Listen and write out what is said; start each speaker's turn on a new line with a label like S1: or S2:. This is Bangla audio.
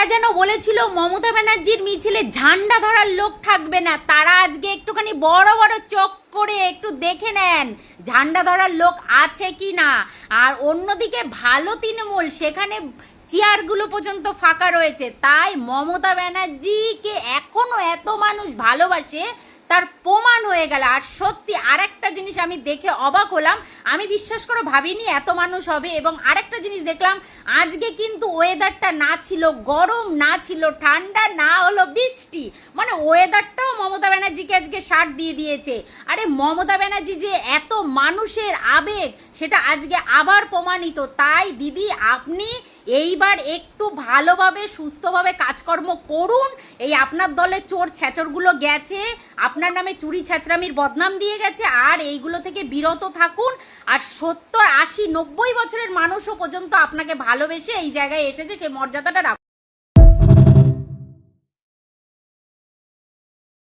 S1: যারা যেন বলেছিল মমতা ব্যানার্জির মিছিলে ঝান্ডা ধরার লোক থাকবে না, তারা আজকে একটুখানি বড় বড় চোখ করে একটু দেখে নেন ঝান্ডা ধরার লোক আছে কি না। আর অন্যদিকে ভালো তৃণমূল, সেখানে চেয়ারগুলো পর্যন্ত ফাঁকা রয়েছে। তাই মমতা ব্যানার্জিকে এখনো এত মানুষ ভালোবাসে তার প্রমাণ হয়ে গেল। আর সত্যি আরেকটা জিনিস আমি দেখে অবাক হলাম, আমি বিশ্বাস করো ভাবিনি এত মানুষ হবে। এবং আরেকটা জিনিস দেখলাম, আজকে কিন্তু ওয়েদারটা না ছিল গরম, না ছিল ঠান্ডা, না হলো বৃষ্টি, মানে ওয়েদারটাও মমতা ব্যানার্জিকে আজকে সাথ দিয়ে দিয়েছে। আরে মমতা ব্যানার্জি যে এত মানুষের আবেগ, সেটা আজকে আবার প্রমাণিত। তাই দিদি আপনি এইবার একটু ভালোভাবে সুস্থভাবে কাজকর্ম করুন। এই আপনার দলে চোর ছেচরগুলো গেছে, আপনার নামে চুরি ছেচরামির বদনাম দিয়ে গেছে, আর এইগুলো থেকে বিরত থাকুন। আর 70, 80, 90 বছরের মানুষও পর্যন্ত আপনাকে ভালোবেসে এই জায়গায় এসেছে, সেই মর্যাদাটা রাখুন।